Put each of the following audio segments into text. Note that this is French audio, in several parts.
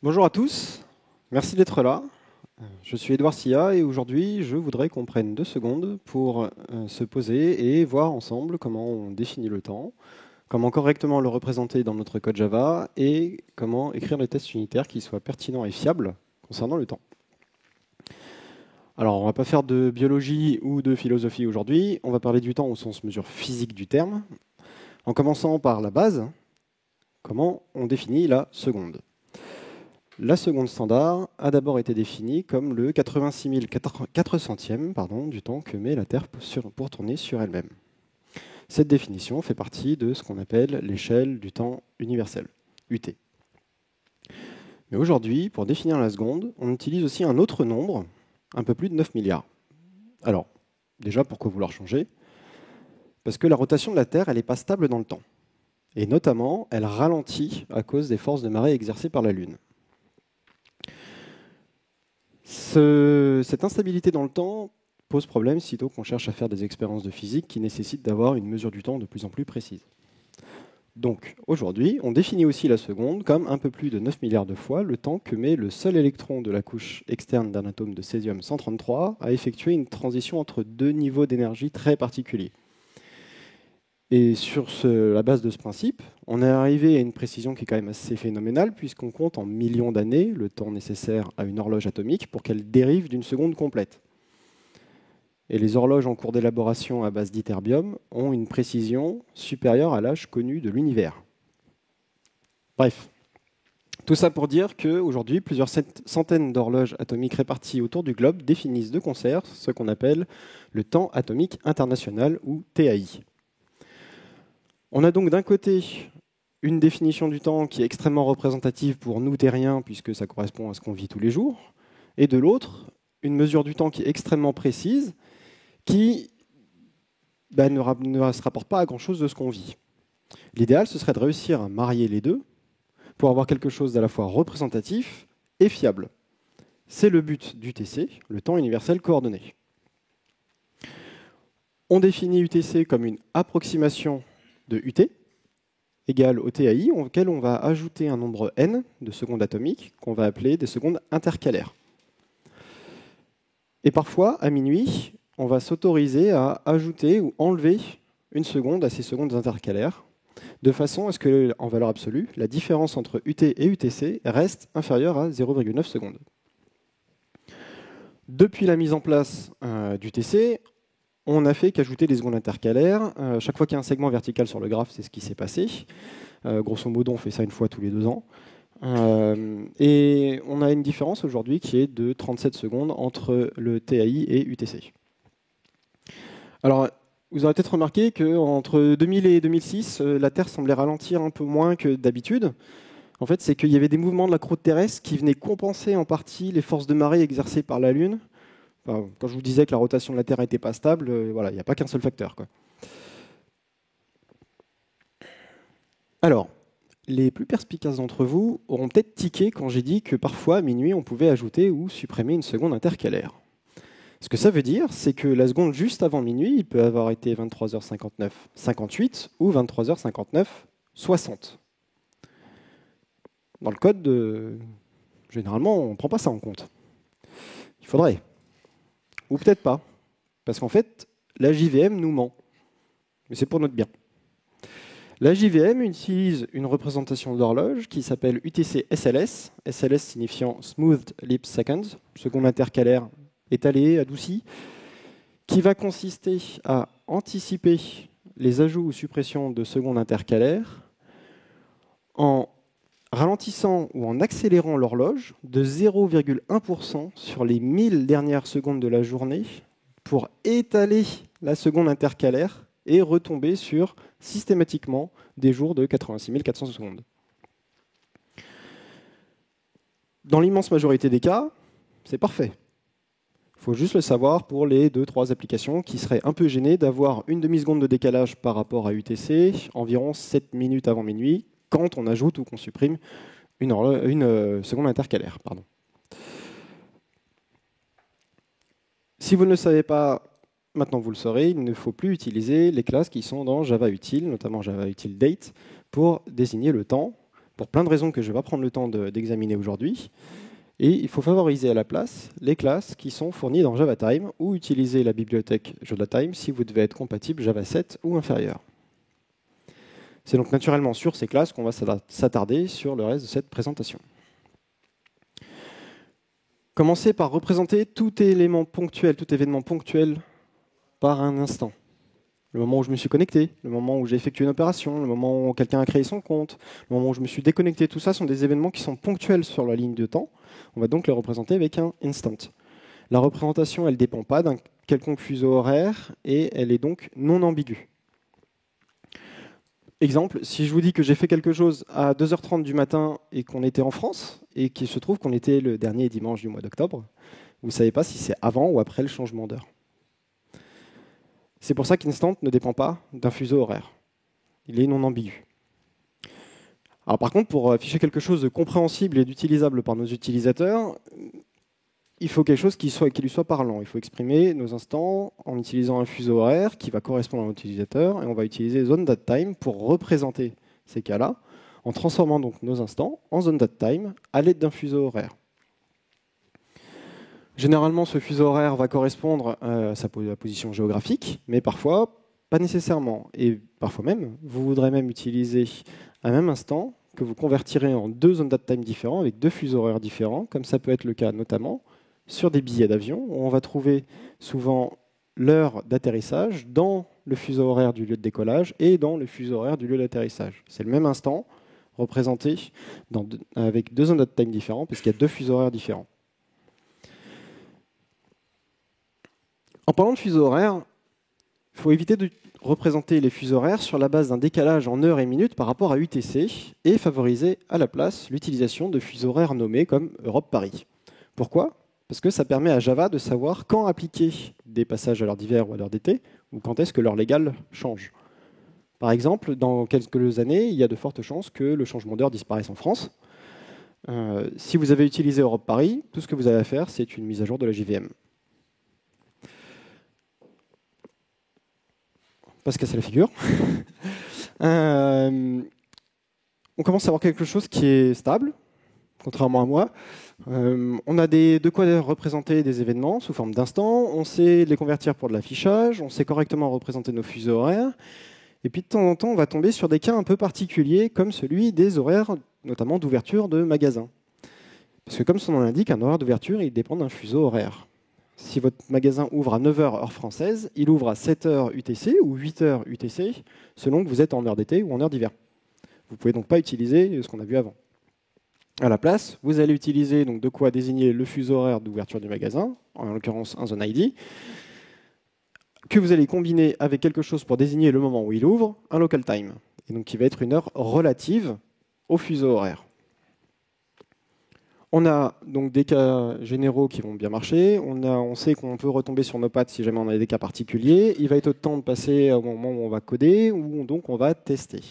Bonjour à tous, merci d'être là. Je suis Edouard Sia et aujourd'hui je voudrais qu'on prenne 2 secondes pour se poser et voir ensemble comment on définit le temps, comment correctement le représenter dans notre code Java et comment écrire des tests unitaires qui soient pertinents et fiables concernant le temps. Alors on ne va pas faire de biologie ou de philosophie aujourd'hui, on va parler du temps au sens mesure physique du terme, en commençant par la base, comment on définit la seconde. La seconde standard a d'abord été définie comme le 86 400e du temps que met la Terre pour tourner sur elle-même. Cette définition fait partie de ce qu'on appelle l'échelle du temps universel, UT. Mais aujourd'hui, pour définir la seconde, on utilise aussi un autre nombre, un peu plus de 9 milliards. Alors, déjà, pourquoi vouloir changer? Parce que la rotation de la Terre, elle n'est pas stable dans le temps. Et notamment, elle ralentit à cause des forces de marée exercées par la Lune. Cette instabilité dans le temps pose problème sitôt qu'on cherche à faire des expériences de physique qui nécessitent d'avoir une mesure du temps de plus en plus précise. Donc aujourd'hui, on définit aussi la seconde comme un peu plus de 9 milliards de fois le temps que met le seul électron de la couche externe d'un atome de césium-133 à effectuer une transition entre deux niveaux d'énergie très particuliers. Et sur la base de ce principe, on est arrivé à une précision qui est quand même assez phénoménale, puisqu'on compte en millions d'années le temps nécessaire à une horloge atomique pour qu'elle dérive d'une seconde complète. Et les horloges en cours d'élaboration à base d'ytterbium ont une précision supérieure à l'âge connu de l'univers. Bref, tout ça pour dire qu'aujourd'hui, plusieurs centaines d'horloges atomiques réparties autour du globe définissent de concert ce qu'on appelle le temps atomique international, ou TAI. On a donc d'un côté une définition du temps qui est extrêmement représentative pour nous terriens, puisque ça correspond à ce qu'on vit tous les jours, et de l'autre, une mesure du temps qui est extrêmement précise, qui ne se rapporte pas à grand-chose de ce qu'on vit. L'idéal, ce serait de réussir à marier les deux pour avoir quelque chose d'à la fois représentatif et fiable. C'est le but d'UTC, le temps universel coordonné. On définit UTC comme une approximation de UT égale au TAI, auquel on va ajouter un nombre n de secondes atomiques qu'on va appeler des secondes intercalaires. Et parfois, à minuit, on va s'autoriser à ajouter ou enlever une seconde à ces secondes intercalaires, de façon à ce que, en valeur absolue, la différence entre UT et UTC reste inférieure à 0,9 secondes. Depuis la mise en place d'UTC, on n'a fait qu'ajouter des secondes intercalaires. Chaque fois qu'il y a un segment vertical sur le graphe, c'est ce qui s'est passé. Grosso modo, on fait ça une fois tous les 2 ans. Et on a une différence aujourd'hui qui est de 37 secondes entre le TAI et UTC. Alors, vous aurez peut-être remarqué qu'entre 2000 et 2006, la Terre semblait ralentir un peu moins que d'habitude. En fait, c'est qu'il y avait des mouvements de la croûte terrestre qui venaient compenser en partie les forces de marée exercées par la Lune. Enfin, quand je vous disais que la rotation de la Terre n'était pas stable, voilà, il n'y a pas qu'un seul facteur, quoi. Alors, les plus perspicaces d'entre vous auront peut-être tiqué quand j'ai dit que parfois, à minuit, on pouvait ajouter ou supprimer une seconde intercalaire. Ce que ça veut dire, c'est que la seconde juste avant minuit, il peut avoir été 23h59-58 ou 23h59-60. Dans le code, généralement, on ne prend pas ça en compte. Il faudrait. Ou peut-être pas. Parce qu'en fait, la JVM nous ment. Mais c'est pour notre bien. La JVM utilise une représentation d'horloge qui s'appelle UTC SLS, SLS signifiant Smoothed Leap Seconds, seconde intercalaire étalée, adoucie, qui va consister à anticiper les ajouts ou suppressions de secondes intercalaires en ralentissant ou en accélérant l'horloge de 0,1% sur les 1000 dernières secondes de la journée pour étaler la seconde intercalaire et retomber sur systématiquement des jours de 86 400 secondes. Dans l'immense majorité des cas, c'est parfait. Il faut juste le savoir pour les 2-3 applications qui seraient un peu gênées d'avoir une demi-seconde de décalage par rapport à UTC, environ 7 minutes avant minuit, quand on ajoute ou qu'on supprime une seconde intercalaire. Pardon. Si vous ne le savez pas, maintenant vous le saurez, il ne faut plus utiliser les classes qui sont dans Java Util, notamment Java Util Date, pour désigner le temps, pour plein de raisons que je ne vais pas prendre le temps d'examiner aujourd'hui. Et il faut favoriser à la place les classes qui sont fournies dans JavaTime ou utiliser la bibliothèque JavaTime si vous devez être compatible Java 7 ou inférieur. C'est donc naturellement sur ces classes qu'on va s'attarder sur le reste de cette présentation. Commencez par représenter tout élément ponctuel, tout événement ponctuel par un instant. Le moment où je me suis connecté, le moment où j'ai effectué une opération, le moment où quelqu'un a créé son compte, le moment où je me suis déconnecté, tout ça sont des événements qui sont ponctuels sur la ligne de temps. On va donc les représenter avec un instant. La représentation, elle ne dépend pas d'un quelconque fuseau horaire et elle est donc non ambiguë. Exemple, si je vous dis que j'ai fait quelque chose à 2h30 du matin et qu'on était en France, et qu'il se trouve qu'on était le dernier dimanche du mois d'octobre, vous ne savez pas si c'est avant ou après le changement d'heure. C'est pour ça qu'Instant ne dépend pas d'un fuseau horaire. Il est non ambigu. Alors par contre, pour afficher quelque chose de compréhensible et d'utilisable par nos utilisateurs, il faut quelque chose qui lui soit parlant. Il faut exprimer nos instants en utilisant un fuseau horaire qui va correspondre à l'utilisateur, et on va utiliser zone.time pour représenter ces cas-là, en transformant donc nos instants en zone.time à l'aide d'un fuseau horaire. Généralement, ce fuseau horaire va correspondre à sa position géographique, mais parfois, pas nécessairement. Et parfois même, vous voudrez même utiliser un même instant que vous convertirez en deux zones time différents avec deux fuseaux horaires différents, comme ça peut être le cas notamment sur des billets d'avion, où on va trouver souvent l'heure d'atterrissage dans le fuseau horaire du lieu de décollage et dans le fuseau horaire du lieu d'atterrissage. C'est le même instant représenté avec deux zones time différents, puisqu'il y a deux fuseaux horaires différents. En parlant de fuseaux horaires, il faut éviter de représenter les fuseaux horaires sur la base d'un décalage en heures et minutes par rapport à UTC et favoriser à la place l'utilisation de fuseaux horaires nommés comme Europe-Paris. Pourquoi ? Parce que ça permet à Java de savoir quand appliquer des passages à l'heure d'hiver ou à l'heure d'été, ou quand est-ce que l'heure légale change. Par exemple, dans quelques années, il y a de fortes chances que le changement d'heure disparaisse en France. Si vous avez utilisé Europe-Paris, tout ce que vous avez à faire, c'est une mise à jour de la JVM. Pas se casser la figure. On commence à avoir quelque chose qui est stable, contrairement à moi. On a de quoi représenter des événements sous forme d'instants, on sait les convertir pour de l'affichage, on sait correctement représenter nos fuseaux horaires, et puis de temps en temps, on va tomber sur des cas un peu particuliers, comme celui des horaires, notamment d'ouverture de magasins. Parce que comme son nom l'indique, un horaire d'ouverture, il dépend d'un fuseau horaire. Si votre magasin ouvre à 9h heure française, il ouvre à 7h UTC ou 8h UTC, selon que vous êtes en heure d'été ou en heure d'hiver. Vous ne pouvez donc pas utiliser ce qu'on a vu avant. À la place, vous allez utiliser donc de quoi désigner le fuseau horaire d'ouverture du magasin, en l'occurrence un zone ID, que vous allez combiner avec quelque chose pour désigner le moment où il ouvre, un local time, et donc qui va être une heure relative au fuseau horaire. On a donc des cas généraux qui vont bien marcher. On sait qu'on peut retomber sur nos pattes si jamais on a des cas particuliers. Il va être temps de passer au moment où on va coder ou donc on va tester.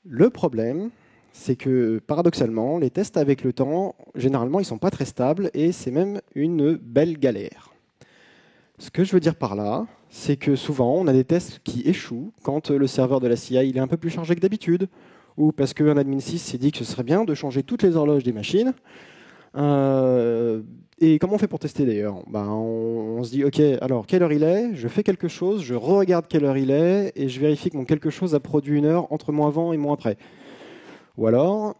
Le problème, c'est que paradoxalement, les tests avec le temps, généralement, ils ne sont pas très stables et c'est même une belle galère. Ce que je veux dire par là, c'est que souvent, on a des tests qui échouent quand le serveur de la CI il est un peu plus chargé que d'habitude, ou parce qu'un admin 6 s'est dit que ce serait bien de changer toutes les horloges des machines. Et comment on fait pour tester d'ailleurs ? On se dit, OK, alors quelle heure il est ? Je fais quelque chose, je regarde quelle heure il est, et je vérifie que mon quelque chose a produit une heure entre moins avant et moins après. Ou alors,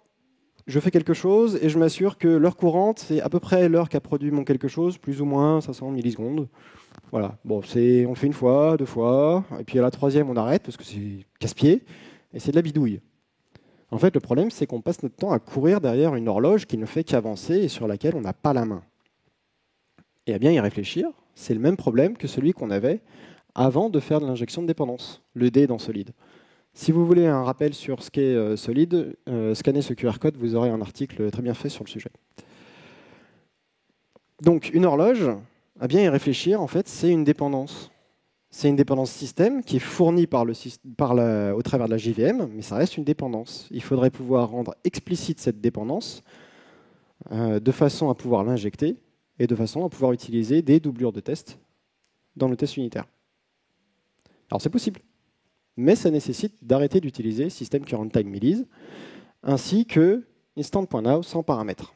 je fais quelque chose et je m'assure que l'heure courante, c'est à peu près l'heure qu'a produit mon quelque chose, plus ou moins 500 millisecondes. Voilà, bon, on fait une fois, deux fois, et puis à la troisième, on arrête parce que c'est casse-pied, et c'est de la bidouille. En fait, le problème, c'est qu'on passe notre temps à courir derrière une horloge qui ne fait qu'avancer et sur laquelle on n'a pas la main. Et à bien y réfléchir, c'est le même problème que celui qu'on avait avant de faire de l'injection de dépendance, le D dans Solid. Si vous voulez un rappel sur ce qu'est Solid, scannez ce QR code, vous aurez un article très bien fait sur le sujet. Donc, une horloge, à bien y réfléchir, en fait, c'est une dépendance. C'est une dépendance système qui est fournie au travers de la JVM, mais ça reste une dépendance. Il faudrait pouvoir rendre explicite cette dépendance de façon à pouvoir l'injecter et de façon à pouvoir utiliser des doublures de test dans le test unitaire. Alors c'est possible. mais ça nécessite d'arrêter d'utiliser System Current Time Millis, ainsi que Instant.Now sans paramètres.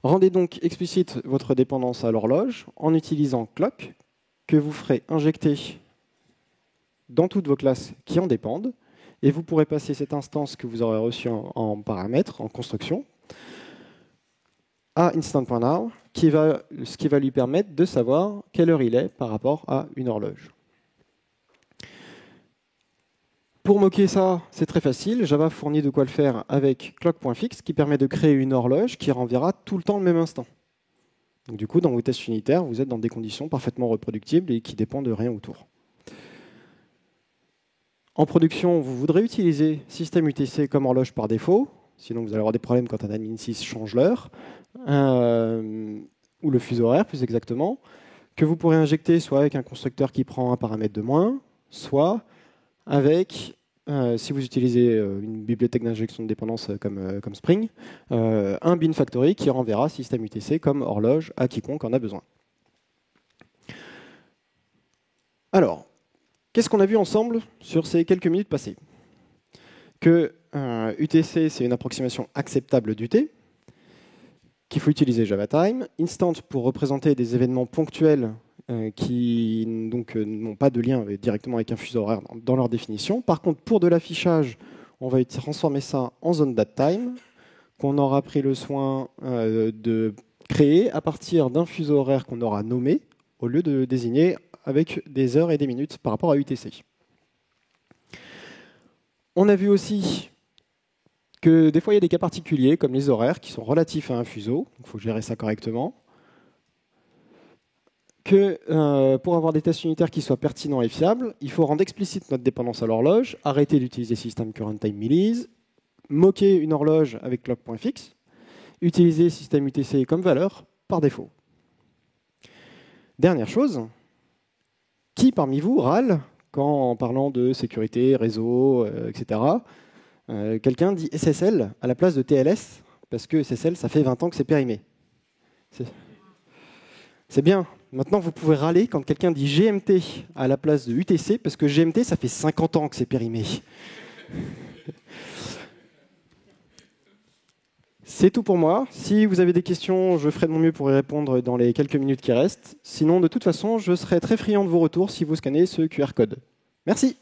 Rendez donc explicite votre dépendance à l'horloge en utilisant clock, que vous ferez injecter dans toutes vos classes qui en dépendent, et vous pourrez passer cette instance que vous aurez reçue en paramètres, en construction, à Instant.Now, ce qui va lui permettre de savoir quelle heure il est par rapport à une horloge. Pour moquer ça, c'est très facile. Java fournit de quoi le faire avec clock.fix, qui permet de créer une horloge qui renverra tout le temps le même instant. Donc, du coup, dans vos tests unitaires, vous êtes dans des conditions parfaitement reproductibles et qui dépendent de rien autour. En production, vous voudrez utiliser système UTC comme horloge par défaut, sinon vous allez avoir des problèmes quand un admin 6 change l'heure, ou le fuseau horaire plus exactement, que vous pourrez injecter soit avec un constructeur qui prend un paramètre de moins, soit avec, si vous utilisez une bibliothèque d'injection de dépendance comme Spring, un bin factory qui renverra système UTC comme horloge à quiconque en a besoin. Alors, qu'est-ce qu'on a vu ensemble sur ces quelques minutes passées? Que UTC, c'est une approximation acceptable d'UT, qu'il faut utiliser JavaTime, Instant pour représenter des événements ponctuels qui n'ont pas de lien directement avec un fuseau horaire dans leur définition. Par contre, pour de l'affichage, on va transformer ça en zone datetime, qu'on aura pris le soin de créer à partir d'un fuseau horaire qu'on aura nommé, au lieu de désigner avec des heures et des minutes par rapport à UTC. On a vu aussi que des fois, il y a des cas particuliers, comme les horaires, qui sont relatifs à un fuseau. Il faut gérer ça correctement. Que pour avoir des tests unitaires qui soient pertinents et fiables, il faut rendre explicite notre dépendance à l'horloge, arrêter d'utiliser System Current Time Millis, moquer une horloge avec clock.fix, utiliser système UTC comme valeur par défaut. Dernière chose, qui parmi vous râle quand, en parlant de sécurité, réseau, etc., quelqu'un dit SSL à la place de TLS, parce que SSL, ça fait 20 ans que c'est périmé. C'est bien. Maintenant, vous pouvez râler quand quelqu'un dit GMT à la place de UTC, parce que GMT, ça fait 50 ans que c'est périmé. C'est tout pour moi. Si vous avez des questions, je ferai de mon mieux pour y répondre dans les quelques minutes qui restent. Sinon, de toute façon, je serai très friand de vos retours si vous scannez ce QR code. Merci.